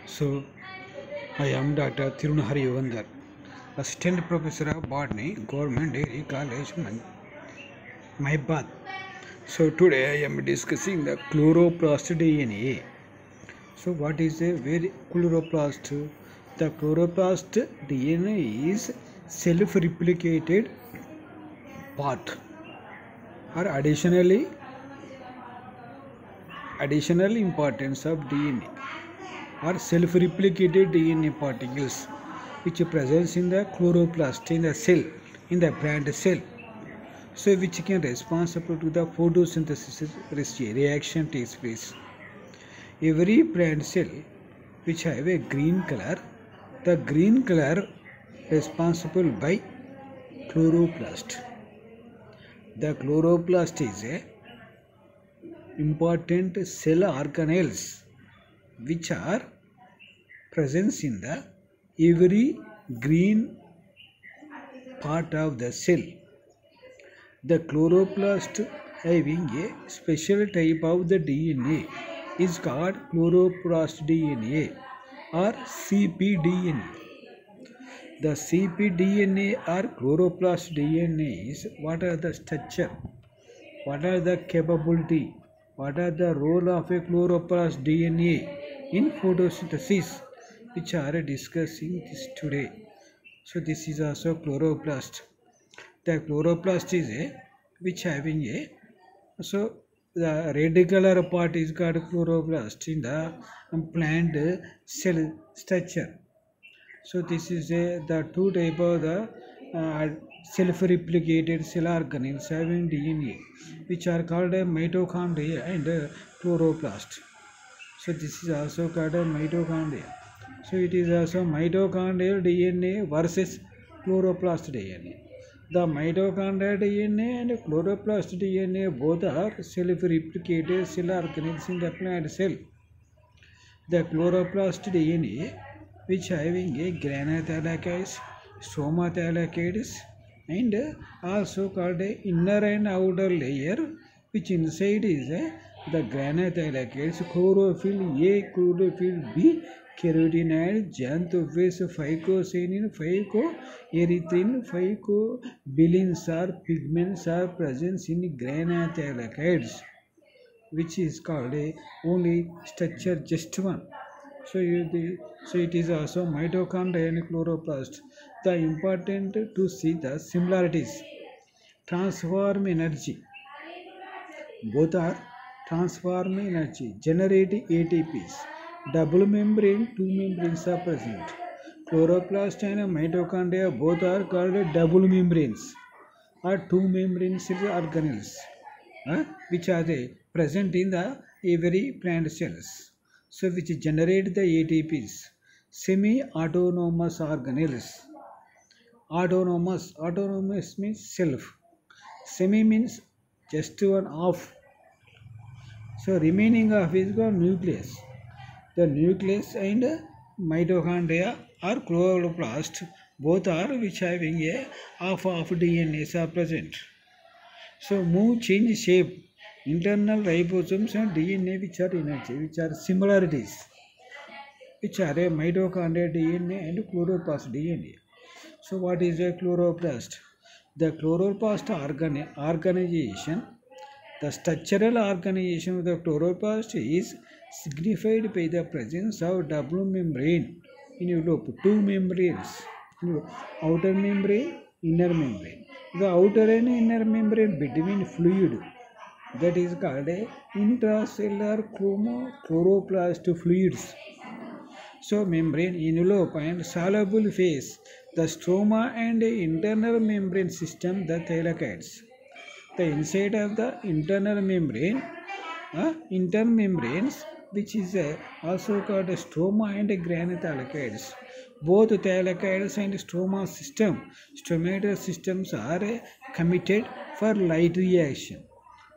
So, I am Dr. Tirunahari Yugandhar, Assistant Professor of Botany, Government Degree College, Mahibad. So, today I am discussing the chloroplast DNA. So, what is a very chloroplast? The chloroplast DNA is self-replicated part or additional importance of DNA or self-replicated DNA particles which presents in the chloroplast in the cell, in the plant cell, so which can responsible to the photosynthesis reaction takes place. Every plant cell which have a green color, the green color responsible by chloroplast. The chloroplast is a important cell organelles which are present in the every green part of the cell. The chloroplast having a special type of the DNA is called chloroplast DNA or cpDNA. The cpDNA or chloroplast DNA is what are the structure, what are the capability, what are the role of a chloroplast DNA in photosynthesis, which are discussing this today. So this is also chloroplast. The chloroplast is a which having a the red color part is called chloroplast in the plant cell structure. So this is the two type of the self-replicated cell organelles having DNA, which are called a mitochondria and chloroplast. So this is also called a mitochondria. So it is also mitochondrial DNA versus chloroplast DNA. The mitochondrial DNA and chloroplast DNA both are self-replicated cell organelles in the plant cell. The chloroplast DNA which having a granulothallids, stromathallids and also called a inner and outer layer, which inside is the granulothallids, chlorophyll A, chlorophyll B, carotenoid, xanthophase, phycocyanin, phycoerythrin, phycobilins or pigments are present in granulothallids, which is called a only structure just one. So it is also mitochondria and chloroplast. The important to see the similarities. Transform energy. Both are transform energy. Generate ATPs. Double membrane, two membranes are present. Chloroplast and mitochondria both are called double membranes or two membranes organelles, which are present in the every plant cells. So which generate the ATPs, semi-autonomous organelles. Autonomous means self. Semi means just one half. So remaining half is called nucleus. The nucleus and mitochondria or chloroplast both are which having a half of DNA are present. So move change shape. Internal ribosomes and DNA which are energy, which are similarities, which are a mitochondrial DNA and chloroplast DNA. So what is a chloroplast? The chloroplast organization, the structural organization of the chloroplast is signified by the presence of double membrane in Europe, two membranes, outer membrane, inner membrane. The outer and inner membrane between fluid, that is called a intracellular chloroplast fluids. So membrane envelope and soluble phase, the stroma and internal membrane system, the thylakoids. The inside of the internal membrane, intermembranes, which is also called stroma and granulothallids. Both thylakoids and stromatal systems are committed for light reaction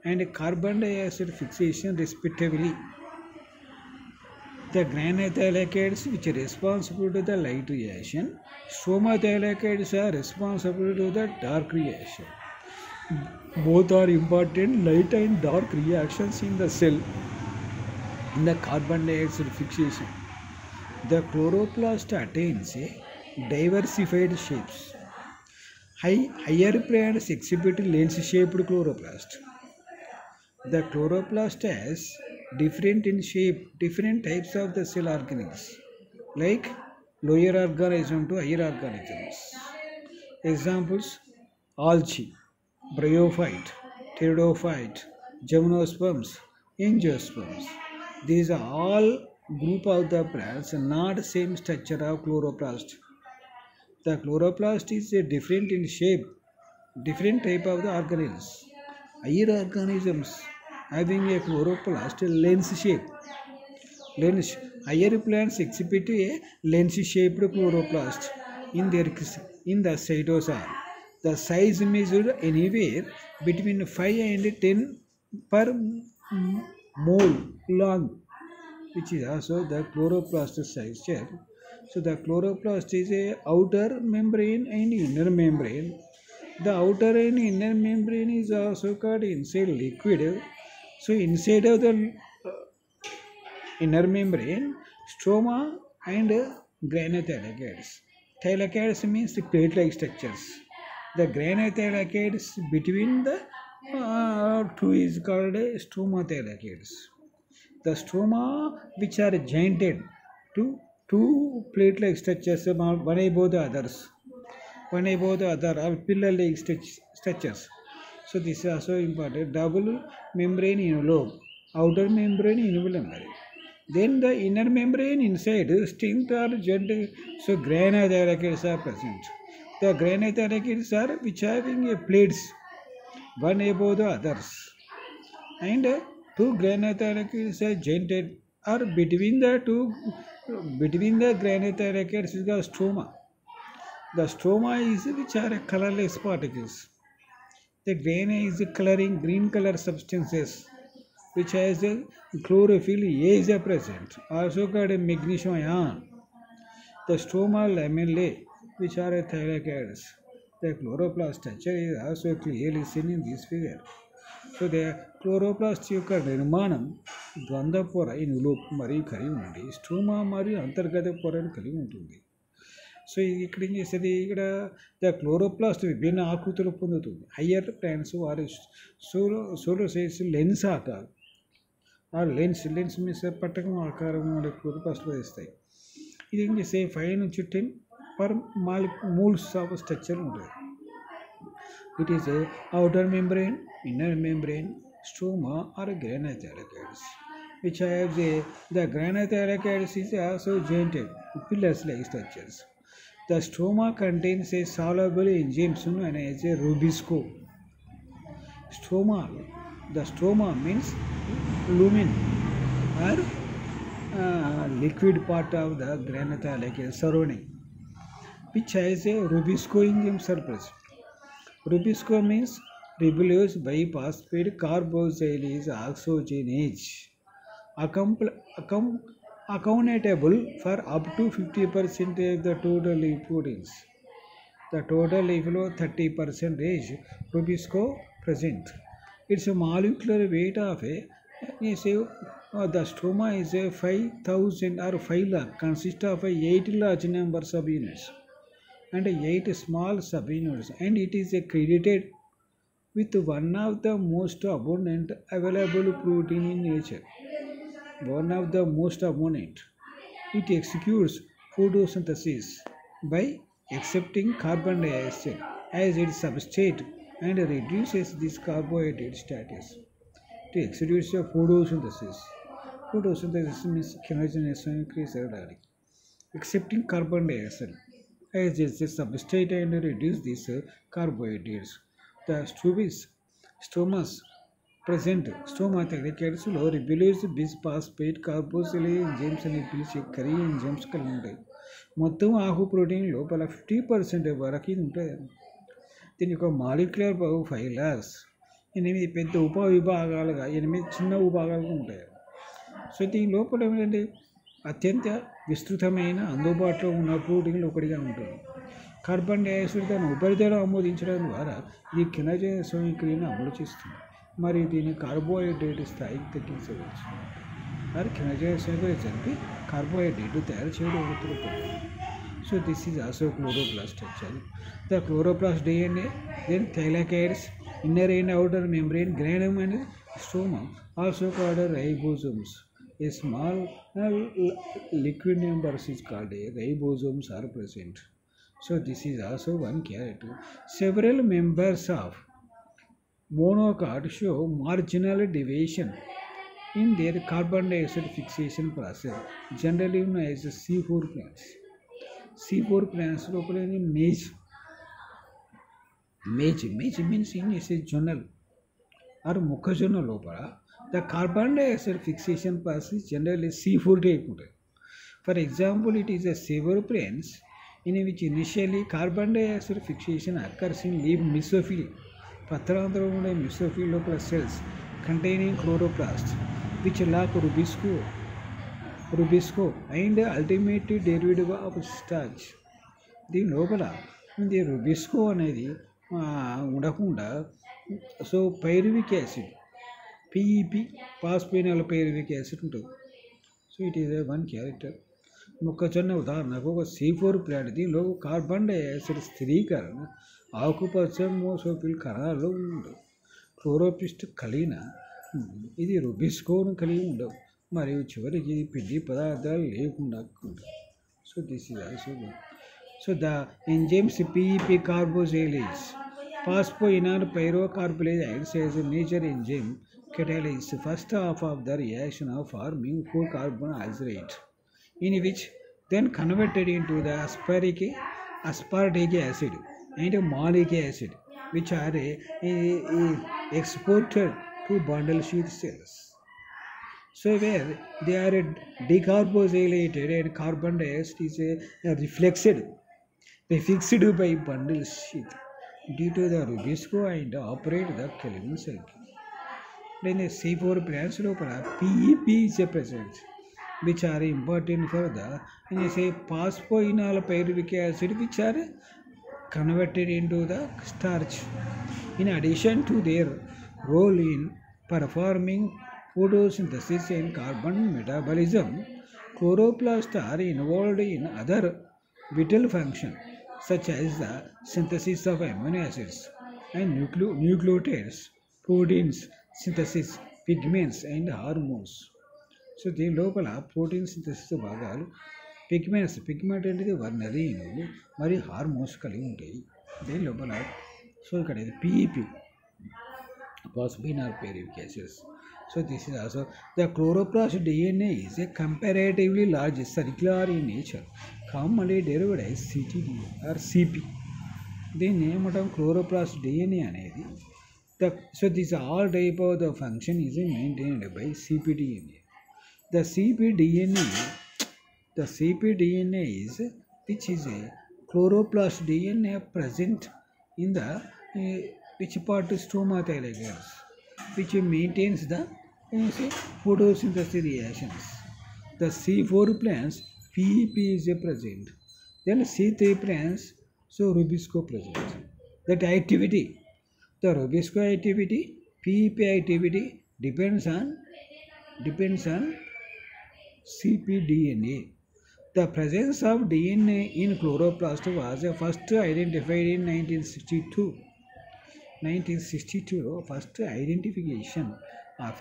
and carbon dioxide fixation respectively. The granulothallids which are responsible to the light reaction, stromathallids are responsible to the dark reaction. Both are important light and dark reactions in the cell in the carbon dioxide fixation. The chloroplast attains a diversified shapes. Higher plants exhibit lens-shaped chloroplast. The chloroplast has different in shape, different types of the cell organelles, like lower organism to higher organisms. Examples: algae, bryophyte, pteridophyte, gymnosperms, angiosperms. These are all group of the plants, not same structure of chloroplast. The chloroplast is a different in shape, different type of the organelles. Higher organisms having a chloroplast lens shape. Lens. Higher plants exhibit a lens-shaped chloroplast in the cytosol. The size measured anywhere between 5 and 10 per mole long, which is also the chloroplast size. So the chloroplast is a outer membrane and inner membrane. The outer and inner membrane is also called inside liquid. So inside of the inner membrane, stroma and granothylakoids. Thylakoids means plate-like structures. The granothylakoids between the two is called stromathylakoids. The stroma, which are jointed to two plate-like structures, one above the others, one above the other, are pillar-like structures. So this is also important. Double membrane envelope, outer membrane envelope. Then the inner membrane inside strength are joined. So granothylakoids are present. The granothylakoids are which having a plates, one above the others, and two granothylakoids are jointed, or between the granothylakoids is the stroma. The stroma is which are colorless particles. The grana is coloring green color substances which has a chlorophyll is present, also called a magnesium ion. The stroma lamellae, which are thylakoids. The chloroplast structure is also clearly seen in this figure. So the chloroplast యొక్క నిర్మాణం ద్వంద్వ పొర ఇనులోపు మరియు కలిగి ఉండి stroma మరియు అంతర్గత పొరను కలిగి ఉంటుంది. సో ఇక్కడ ఏం చేస్తుంది, ఇక్కడ ద క్లోరోప్లాస్ట్ విభిన్న ఆకృతులు పొందుతుంది. హయ్యర్ ప్లాంట్స్ వారి సోలోసైట్స్ లెన్స్ ఆకారం, ఆ లెన్స్ మీన్స్ పట్టకం ఆకారం క్లోరోప్లాస్ట్లో వేస్తాయి. ఇది ఏం చేస్తే 5 నుంచి 10 పర్ మోల్స్ ఆఫ్ స్ట్రక్చర్ ఉంటుంది. It is a outer membrane, inner membrane, stroma or granothylakoids, which have the granothylakoids is also jointed pillars-like structures. The stroma contains a soluble enzymes known as a rubisco. The stroma means lumen or liquid part of the granothylakoid surrounding, which has a rubisco enzyme surplus. Rubisco means ribulose biphosphate carboxylase oxygenase, accountable for up to 50% of the total leaf proteins. The total leaf flow 30% Rubisco present. Its molecular weight of the stroma is 5,000 or 5 lakh, consists of 8 large numbers of units and 8 small subunits, and it is credited with one of the most abundant available protein in nature. One of the most abundant. It executes photosynthesis by accepting carbon dioxide as its substrate and reduces this carbohydrate status. It executes photosynthesis. Photosynthesis means chemogenition increase early. Accepting carbon dioxide as a substrate and reduce these carbohydrates. The stromas present stromathylakoids లో ribulose biphosphate carboxylase enzymes అనే పిలిచే curry enzymes కలిగి ఉంటాయి. మొత్తం ఆకు protein లోపల 50% వరకు ఇది ఉంటుంది. దీని యొక్క మాలిక్యులర్ పవర్ 5 lakhs, 8 పెద్ద ఉపవిభాగాలుగా 8 చిన్న విభాగాలుగా ఉంటాయి. సో దీని లోపల ఏమిటంటే అత్యంత విస్తృతమైన అందుబాటులో ఉన్న ప్రోటీన్లు ఒకటిగా ఉంటుంది. కార్బన్ డైఆక్సైడ్ తన ఉపరితలం ఆమోదించడం ద్వారా ఈ కినోజెనిక్ క్రియను అమలు చేస్తుంది మరియు దీని కార్బోహైడ్రేట్ స్థాయికి తగ్గించవచ్చు. or కినోజైన్ జరిపి కార్బోహైడ్రేట్ తయారు చేయడం అవుతుంది. So this is also chloroplast actually. The chloroplast DNA, then thylakoids, inner and outer membrane, granum and stroma, also called ribosomes. A small liquid numbers is called ribosomes are present. So this is also one character. Several members of monocot show marginal deviation in their carbon dioxide fixation process, generally known as C4 plants. C4 plants locally maize. Maize means in a journal or mokkajonna lopala. The carbon dioxide fixation process generally C4 type. For example, it is a C4 plants in which initially carbon dioxide fixation occurs in leaf mesophyll. Patranthra mesophyll local cells containing chloroplast, which lack rubisco and ultimate derivative of starch. దీని లోపల ఇది rubisco అనేది ఉండకుండా so pyruvic acid PEP phosphenol pyruvic acid ఉంటుంది. So it is one character. మొక్కజొన్న ఉదాహరణకు ఒక C4 plant, దీనిలో కార్బన్ డైఆక్సైడ్ స్థిరీకరణ ఆకుపచ్చ మోసోఫిల్ కణాల్లో ఉండవు. క్లోరోప్లాస్ట్ కలిగిన ఇది రుబిస్కోను కలిగి ఉండవు మరియు చివరికి పిండి పదార్థాలు లేకుండా ఉంటాయి. So this is also one. So the enzymes PEP carboxylase, phosphoenol pyrocarbylase acts as a major enzyme catalyst first half of the reaction of forming 4-carboxylate, in which then converted into the aspartic acid and malic acid, which are exported to bundle sheath cells. So where they are decarboxylated and carbon dioxide is refixed by bundle sheath due to the rubisco and operate the Calvin cycle. Then the C4 plants PEP is present, which are important for the phosphoenol pyruvic acid, which are converted into the starch. In addition to their role in performing photosynthesis and carbon metabolism, chloroplasts are involved in other vital functions such as the synthesis of amino acids and nucleotides, proteins synthesis, pigments and hormones. So దీని లోపల protein synthesis భాగాలు pigment అనేది వర్ణరీనులు మరియు hormones కలిగి ఉంటాయి దీని లోపల. So ఇక్కడ ఇది PEP phosphoenol pyruvic acids. So this is also the chloroplast DNA is a comparatively large circular in nature, commonly derived as CTD or CP. The name of chloroplast DNA అనేది so this all type of the function is maintained by cpDNA. The cpDNA is which is a chloroplast DNA present in the which part stroma thylakoids, which maintains the photosynthesis reactions. The C4 plants PEP is present. Then C3 plants so rubisco present. That activity, the rubisco activity, PEP activity depends on cpDNA. The presence of DNA in chloroplast was first identified in 1962. First identification of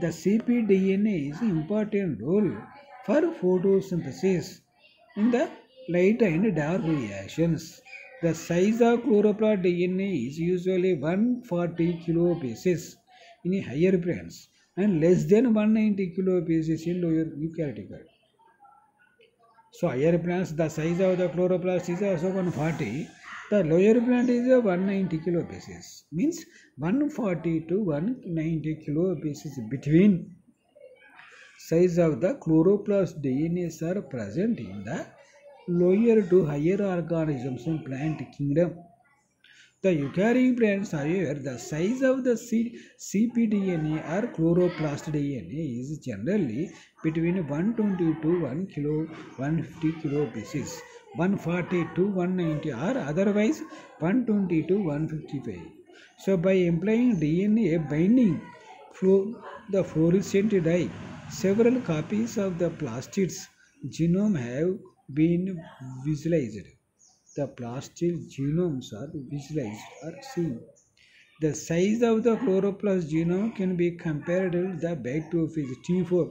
the cpDNA is important role for photosynthesis in the light and dark reactions. The size of chloroplast DNA is usually 140 kilobases in higher plants and less than 190 kilobases in lower eukaryotic. So higher plants, the size of the chloroplast is also 140. The lower plant is 190 kilobases. Means 140 to 190 kilobases between size of the chloroplast DNAs are present in the lower to higher organisms in plant kingdom. The eukaryotic plants, however, the size of the cpDNA or chloroplast DNA is generally between 120 to 150 kilobases, 140 to 190 or otherwise 120 to 155. So by employing DNA binding the fluorescent dye Several copies of the plastid's genome have been visualized. The plastid genomes are visualized or seen. The size of the chloroplast genome can be compared to the bacteriophage T4.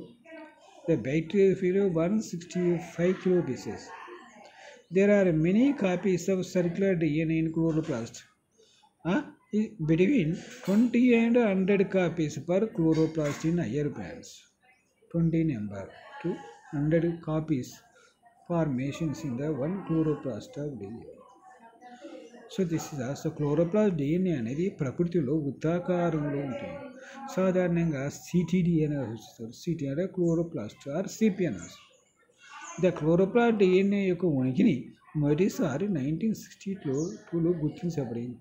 The bacteriophage 165 kilobases. There are many copies of circular DNA in chloroplast. Between 20 and 100 copies per chloroplast in higher plants. 20 number to 100 copies formations in the one chloroplast of DNA. So this is so chloroplast DNA అనేది ప్రకృతిలో వృత్తాకారంలో ఉంటుంది. సాధారణంగా సిటీడీ అని సూచిస్తారు. CT అంటే chloroplast or CPNS. The chloroplast DNA యొక్క ఉనికిని మొదటిసారి 1962లో గుర్తించబడింది.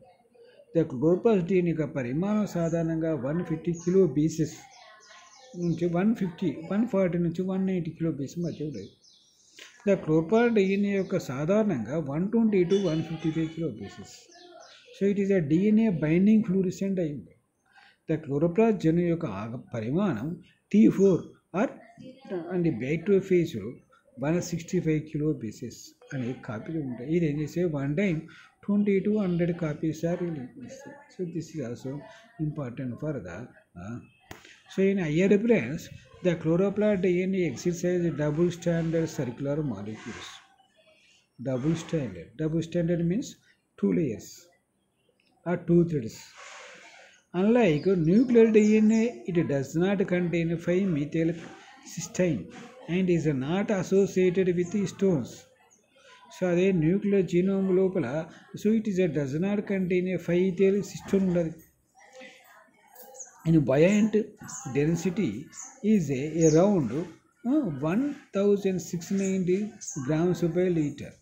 ద క్లోరోప్లాస్ట్ డిఎన్ఏ యొక్క పరిమాణం సాధారణంగా 150 కిలో బేసెస్ నుంచి 140 నుంచి 190 కిలో బేస్ మధ్య ఉంటుంది. ద క్లోరోప్లాస్ట్ డిఎన్ఏ యొక్క సాధారణంగా 120 to 155 kilo bases. So it is a DNA binding fluorescent అయింది. ద క్లోరోప్లాస్ట్ జన్యు యొక్క పరిమాణం T4 or and bacteriophage 165 kilo bases అనే కాపీలు ఉంటాయి. ఇది ఏం చేసే one time 20 to 100 copies are released. So this is also important for the so in higher reference, the chloroplast DNA exercise double standard circular molecules. Double standard means 2 layers or 2 threads. Unlike nuclear DNA, it does not contain 5-methyl cysteine and is not associated with stones. So అదే nuclear genome లోపల so it is does not contain 5-methyl cysteine ఉండదు. In buoyant density is around 1690 grams per liter,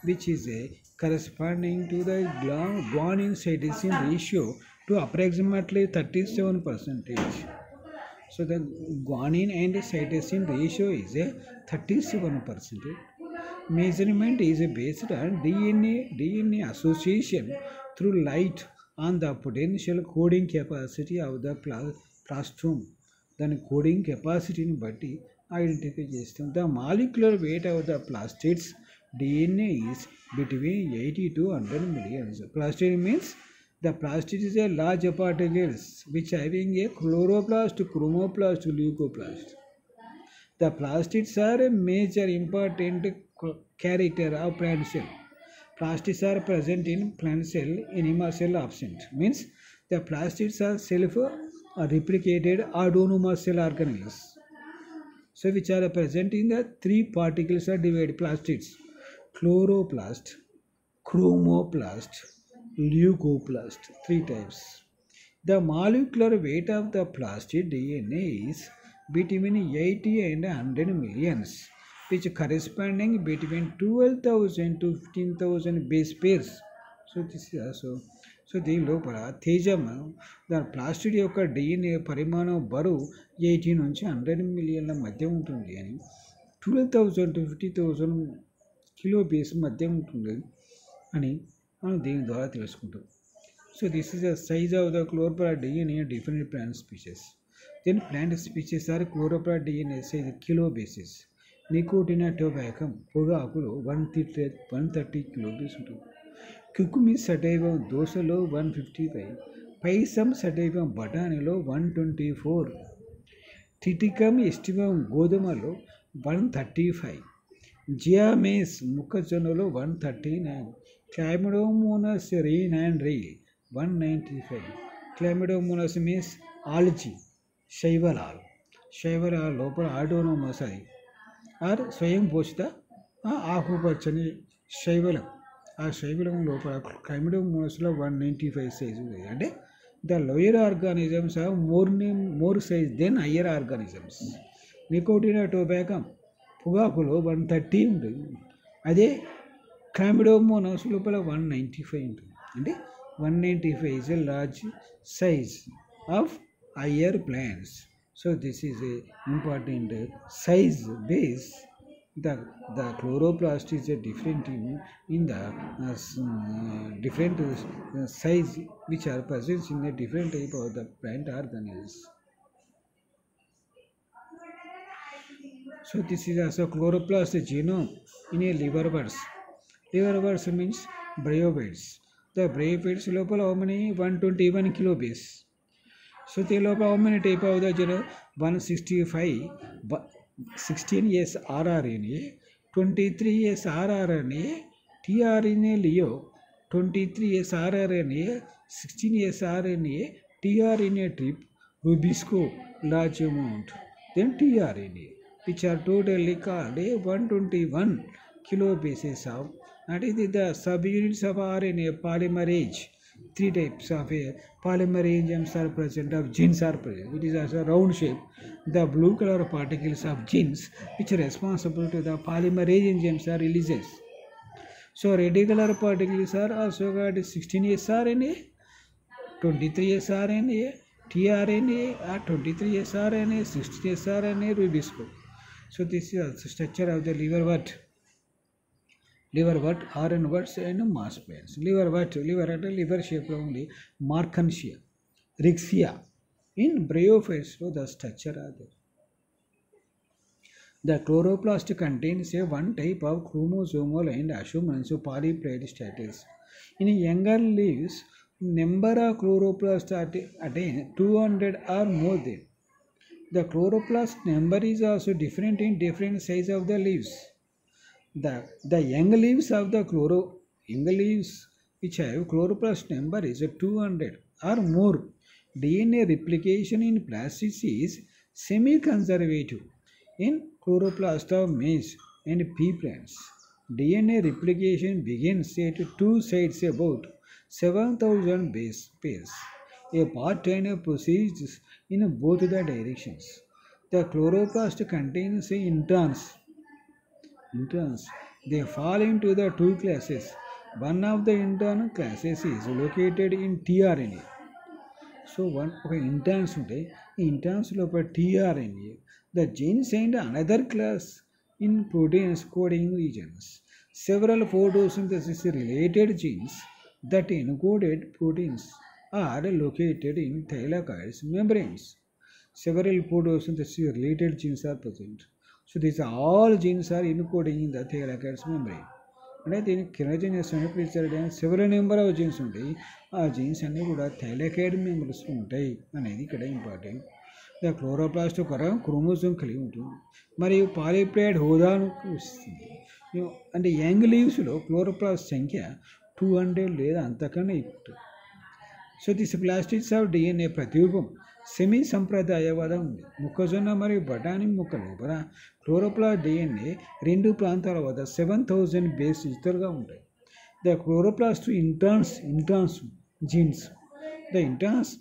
which is corresponding to the guanine cytosine ratio to approximately 37%. So the guanine and cytosine ratio is 37%. Measurement is based on DNA association through light on the potential coding capacity of the plastome. దాని coding కెపాసిటీని బట్టి identify చేస్తాం. The molecular weight of the plastids DNA is between 80 to 100 millions. Plastid means the plastid is a large particles which having a chloroplast, chromoplast, leucoplast. The plastids are a major important character of plant cell. Plastids are present in plant cell, animal cell absent. Means the plastids are self-replicated autonomous cell organelles. So which are present in the 3 particles are divided plastids: chloroplast, chromoplast, leucoplast. 3 types. The molecular weight of the plastid DNA is between 80 and 100 millions, which corresponding between 12,000 to 15,000 base pairs. So this is also so దీని లోపల తేజము దాని plastid యొక్క DNA పరిమాణం బరువు 80 నుంచి 100 మిలియన్ల మధ్య ఉంటుంది అని 12,000 to 50,000 కిలో బేస్ మధ్య ఉంటుంది అని మనం దీని ద్వారా తెలుసుకుంటాం. So this is the size of the chloroplast DNA different plant species. Then plant species or chloroplast DNA size kilo basis. Nicotiana tabacum పొగాకులో 130 కిలో బేస్ ఉంటుంది. కుకుమి సటైవం దోసలో 155, పైసం సటైవం బఠానీలో 124, టిటికం ఎస్టివం గోధుమలో 135, జియామేస్ మొక్కజొన్నలో 139, క్లామిడోమోనాస్ రీనాండ్రీ 195. క్లామిడోమోనాస్ మీన్స్ ఆల్జీ, శైవలాల్ లోపల ఆటోనోమస్ అది ఆర్ స్వయం పోషిత ఆకుపచ్చని శైవలం. ఆ శైవలం లోపల క్లామిడోమోనాస్లో 195 సైజు ఉంది. అంటే the lower organisms have more size than higher organisms. Nicotiana tabacum పొగాకులో 130 ఉంటుంది. అదే క్లామిడోమోనాస్ లోపల 195 ఉంటుంది. అంటే 195 is a large size of higher plants. So this is a important size base. The chloroplast is a different in the different size which are present in a different type of the plant organelles. So this is also chloroplast genome in a liverworts. Liverworts means bryozoates. The bryozoates లోపల how many 121 kilobase. So the లోపల how many type of the 165 16S rRNA, 23S rRNA, tRNA Leo, 23S rRNA, 16S RNA, tRNA trip, Rubisco large amount, then tRNA, which are totally called 121 kilobases of, that is the subunits of RNA polymerase. Three types of polymer enzymes are present, of genes are present. It is also round shape. The blue color particles of genes which are responsible to the polymerase enzymes are releases. So red color particles are also got 16S RNA, 23S RNA, tRNA, or 23S RNA, 16S RNA, Rubisco. So this is also structure of the liverwort. Liverwort, RNworts and mass planes. Liverwort, liver shape only, Markantia, Rixia. In bryophytes, so the structure are there. The chloroplast contains one type of chromosomal and assumes polyploid status. In younger leaves, number of chloroplasts attain 200 or more than. The chloroplast number is also different in different size of the leaves. The young leaves of the young leaves which have chloroplast number is 200 or more. DNA replication in plastids is semi-conservative in chloroplast of maize and pea plants. DNA replication begins at two sides about 7,000 base pairs. A part and proceeds in both the directions. The chloroplast contains introns. They fall into the two classes. One of the intern classes is located in tRNA. So one interns ఉంటాయి ఈ interns లోపల tRNA, the genes, and another class in proteins coding regions. Several photosynthesis related genes that encoded proteins are located in thylakoids membranes. Several photosynthesis related genes are present. So these all genes are encoding in the thylakoids membrane. అంటే దీనికి కిరోజెనియస్ అని పిలిచారు. Several number of jeans ఉంటాయి. ఆ jeans అన్నీ కూడా thylakoid members ఉంటాయి అనేది ఇక్కడ ఇంపార్టెంట్. ద క్లోరోప్లాస్ట్ ఒక క్రోమోజోమ్ కలిగి ఉంటుంది మరియు పాలిప్లాయిడ్ హోదాను ఇస్తుంది. అంటే యంగ్ లీవ్స్లో క్లోరోప్లాస్ట్ సంఖ్య 200 లేదా అంతకన్నా ఎక్కువ. So this plastids of DNA ప్రతిరూపం సెమీ సంప్రదాయవాదం ఉంది. మొక్కజొన్న మరియు బఠానీ మొక్క లోపల క్లోరోప్లాస్ట్ డిఎన్ఏ రెండు ప్రాంతాల వద్ద 7,000 బేస్ డిజిటల్గా ఉంటాయి. The chloroplast introns jeans. The introns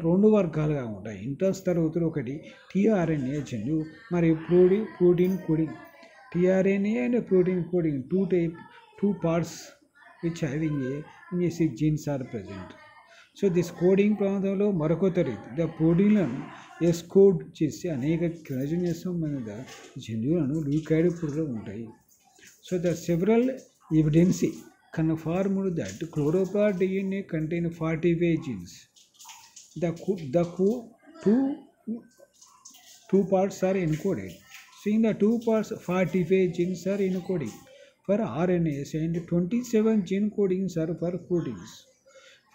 రెండు వర్గాలుగా ఉంటాయి. ఇంట్రాన్స్ తరగతులు ఒకటి టీఆర్ఎన్ఏ జన్యు మరియు protein coding. TRNA and protein coding two parts which having a genes are present. So this coding ప్రాంతంలో మరొక తరగతి ద ప్రోటీన్లను ఎస్కోడ్ చేసి అనేక కిరోజెనియస్మైన జన్యువులను ల్యూకాయిడ్ పొరలో ఉంటాయి. So the several evidence confirmed that chloroplast DNA contain 45 genes. The two parts are encoded. So in the two parts 45 genes are encoding for RNAs and 27 gene codings are for proteins.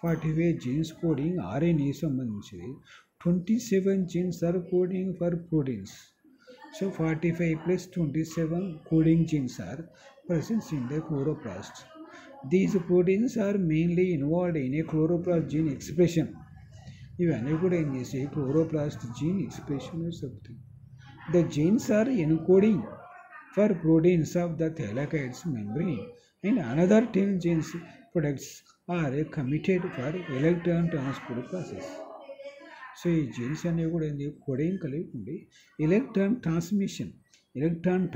45 genes coding RNA సంబంధించి 27 genes are coding for proteins. So 45 plus 27 coding genes are present in the chloroplast. These proteins are mainly involved in a chloroplast gene expression. ఇవన్నీ కూడా ఏం చేసి chloroplast gene expression చెప్తాయి. The genes are encoding for proteins of the thylakoids membrane and another 10 genes products are committed for electron transport process. So ఈ jeans అనేవి కూడా ఏంటి coding కలిగి ఉండి ఎలక్ట్రాన్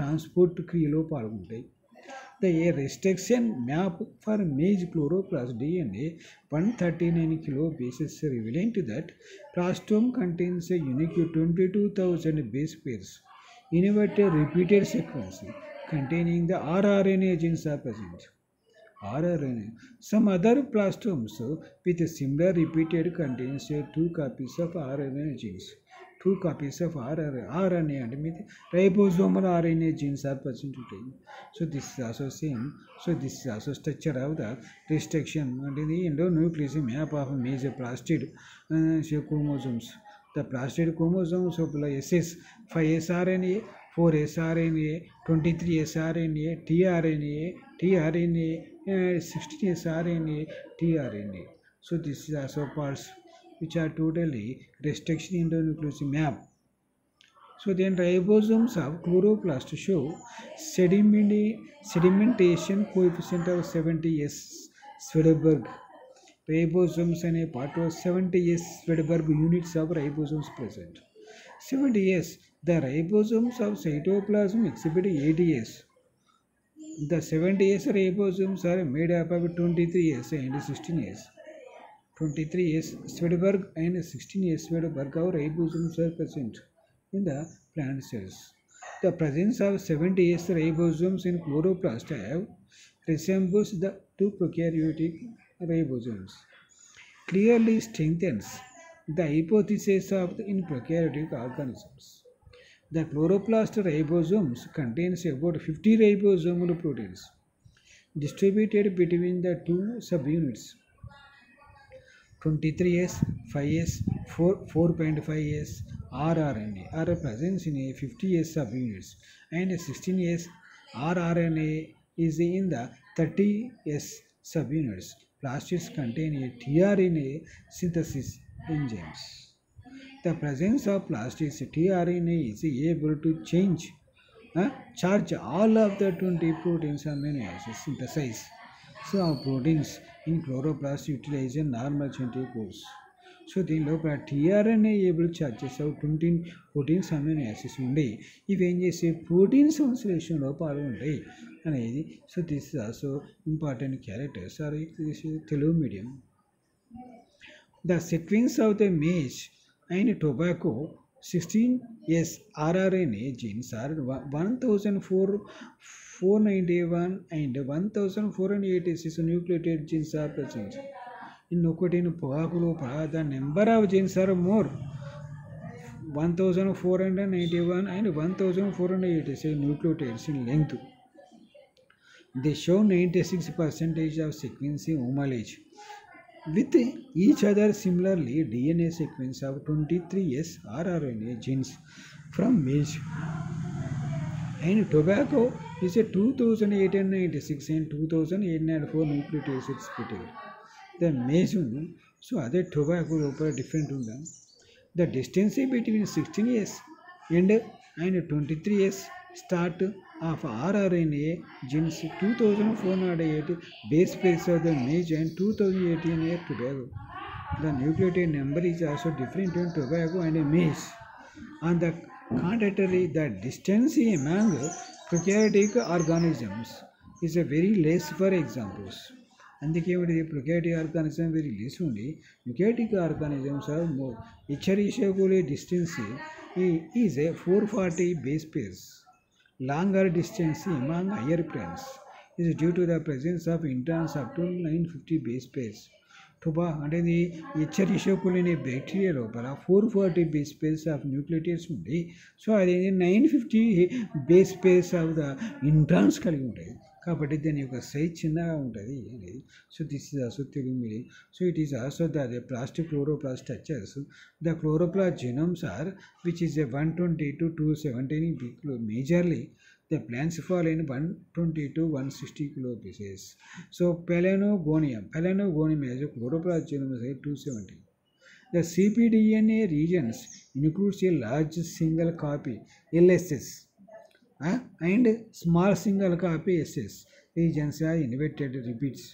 ట్రాన్స్పోర్ట్ క్రియలో పాల్గొంటాయి. The restriction map for maize chloroplast DNA 139 kilobases revealed that plastome contains a unique 22,000 base pairs. Innovative repeated sequence containing the rRNA genes are present. rRNA. Some other plastomes with a similar repeated contains 2 copies of RNA genes. 2 copies of RNA and ribosomal RNA genes are present today. So this is also same. So this is also structure of the restriction and in the endonuclease map of major plastid chromosomes. The plastid chromosomes of SS 5s RNA, 4s RNA, 23s RNA, tRNA, 16s RNA, tRNA. So this is also parts which are totally restriction endonuclease map. So then ribosomes of chloroplast show sedimentation coefficient of 70s Swedberg. Ribosomes and a part of 70s Swedberg units of ribosomes present. 70s. The ribosomes of cytoplasm exhibit 80s. The 70s ribosomes are made up of 23s and 16s. 23s Swedberg and 16s Swedberg ribosomes are present in the plant cells. The presence of 70s ribosomes in chloroplast resembles the two prokaryotic ribosomes. Clearly strengthens the hypothesis of in prokaryotic organisms. The chloroplast ribosomes contains about 50 ribosomal proteins distributed between the two subunits. 23s, 5s, 4.5s rRNA are present in a 50s subunits and 16s rRNA is in the 30s subunits. Plastids contain a tRNA synthesis enzymes. The presence of plastids tRNA is able to charge all of the 20 proteins amino acids synthesized. So our proteins in chloroplast utilize a normal genetic course. So దీనిలో tRNA able charges of 20 proteins amino acids ఉండి ఇవి ఏం చేసే protein సంశ్లేషణలో పాల్గొంటాయి అనేది. So this is also important characters are Telugu medium. The sequence of the maize and tobacco 16s rRNA genes are 1491 and 1486 nucleotide genes are present. In nicotine పొగాకులో the number of genes are more 1491 and 1486 nucleotides in length. They show 96% of sequencing homology with each other. Similarly, DNA sequence of 23s rRNA genes from maize and tobacco is a 2896 and 2804 nucleotides respectively. The maize, so other tobacco different. The distance between 16s and 23s start of rRNA genes 2408 base pairs of the maize and 2018 tobacco. The nucleotide number is also different in tobacco and maize. On the contrary, the distance among prokaryotic organisms is a very less for examples. అందుకే prokaryotic organism very less ఉండి eukaryotic organisms are more. Escherichia distance is a 440 base pairs. Longer distance among higher plants is due to the presence of introns up to 950 base pairs. అంటే ఇది Escherichia coli అనే bacteria లోపల 440 base pairs of nucleotides ఉంది. So అది 950 base pairs of the introns కలిగి ఉంటుంది కాబట్టి దాని యొక్క సైజ్ చిన్నగా ఉంటుంది అనేది. So this is also Telugu medium. So it is also the plastic chloroplast structures. The chloroplast genomes are which is a 120 to 217 majorly. The plants fall in 120 to 160 kilopieces. So Pelargonium has a chloroplast genome size 270. The cpDNA regions includes a large single copy LSS and small single copy SS. Regions are inverted repeats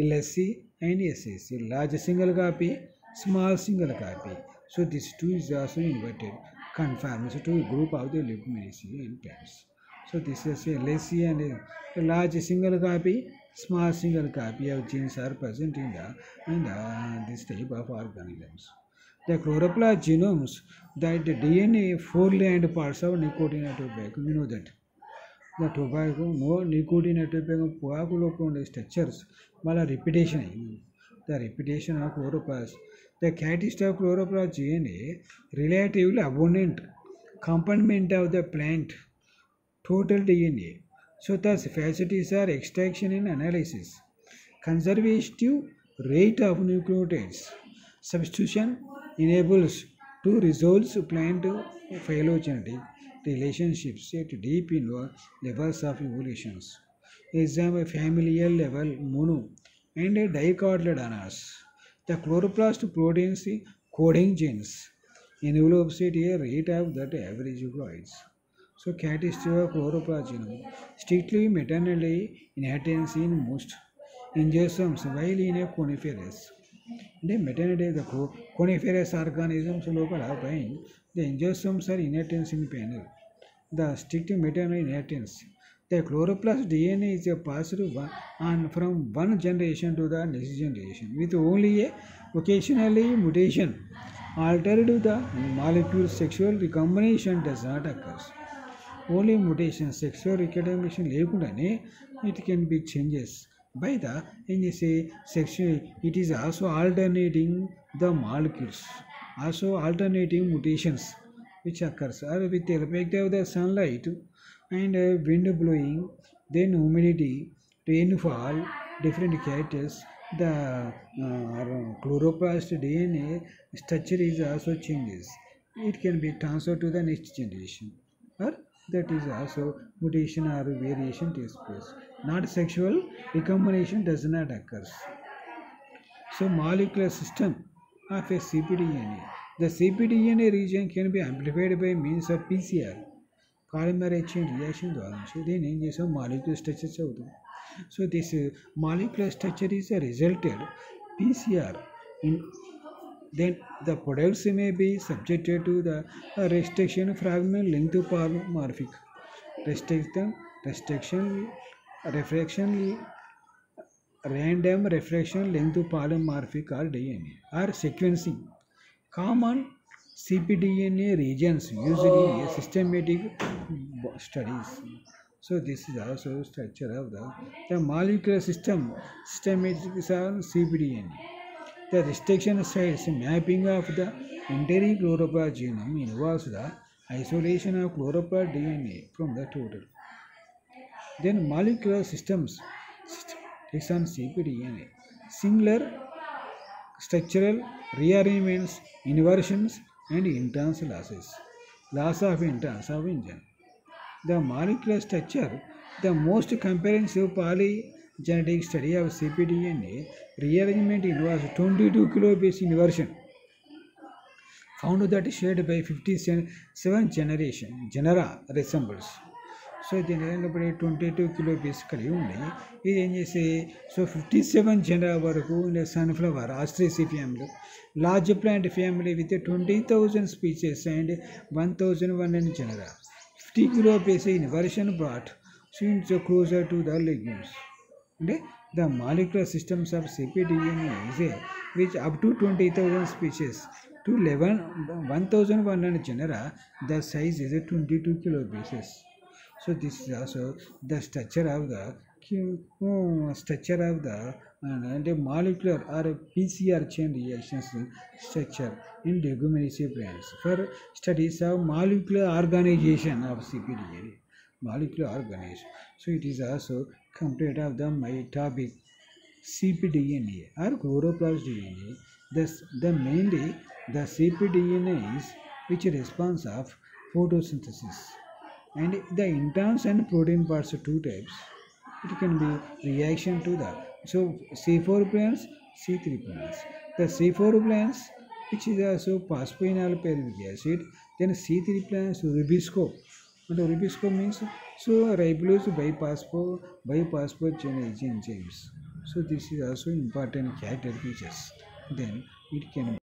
LSC and SSC. Large single copy, small single copy. So this two is also inverted, conforms to a group of the Leguminosae and plants. So this is LSC and a large single copy, small single copy of genes are present in this type of organisms. The chloroplast genomes, that the DNA four-land parts of nicotine and tobacco. You know that the tobacco, no nicotine and tobacco, పొగాకులో ఉండే structures, మళ్ళీ repetition. The repetition of chloroplast. The catalyst of chloroplast DNA relatively abundant component of the plant total DNA. So thus facilities are extraction and analysis. Conservative rate of nucleotides substitution enables to resolve plant phylogenetic relationships at deep levels of evolutions. Example familial level mono and dicotyledonous. The chloroplast proteins coding genes envelopes at a rate of that average eukaryotes. So cat is still a chloroplast genome, strictly maternally inheritance in most ingestions while in a coniferous. The maternity the coniferous organisms local pine, the ingestions are inheritance in panel. The strict maternal inheritance. The chloroplast DNA is passed on from one generation to the next generation with only a occasionally mutation. Altered the molecule sexual recombination does not occur. Only mutation sexual recombination lekundane it can be changes by the sexual it is also alternating the molecules also alternating mutations which occurs or with the effect of the sunlight and wind blowing then humidity rainfall different characters the chloroplast DNA structure is also changes it can be transferred to the next generation or that is also mutation or variation takes place. Not sexual recombination does not occur. So molecular system of a cpDNA. The cpDNA region can be amplified by means of PCR. Polymerase chain reaction ద్వారా దీన్ని ఏం చేసాం molecular structure చదువుతాం. So this molecular structure is a resulted PCR in then the products may be subjected to the restriction fragment length polymorphic restriction refraction random refraction length polymorphic or DNA or sequencing common cpDNA regions used in a systematic studies. So this is also structure of the molecular systematic cpDNA. The restriction sites mapping of the entire chloroplast genome involves the isolation of chloroplast DNA from the total. Then molecular systems is on cpDNA. Similar structural rearrangements, inversions, and introns losses. Loss of introns of engine. The molecular structure, the most comprehensive polygenetic study of cpDNA rearrangement involves 22 kilobase inversion found that shared by 57 genera resembles. So దీని 22 kilobase కలిగి ఉంది ఇది ఏం చేసి so 57 genera వరకు sunflower ostracea family large plant family with 20,000 species and 1,100 genera 50 kilobase inversion brought seems closer to the legumes. The molecular systems of cpDNA is which up to 20,000 species to 1,100 genera, the size is 22 kilobases. So this is also the structure of the molecular or PCR chain reactions structure in leguminous plants for studies of molecular organization of cpDNA. Molecular organization. So it is also complete of the mitopic cpDNA or chloroplast DNA. The mainly the cpDNA is which response of photosynthesis and the introns and protein parts are two types. It can be reaction to the so C4 plants, C3 plants. The C4 plants which is also phosphoenol pyruvic acid, then C3 plants ribisco. And ribisco means so ribulose biphosphate chain enzymes. So this is also important character features. Then it can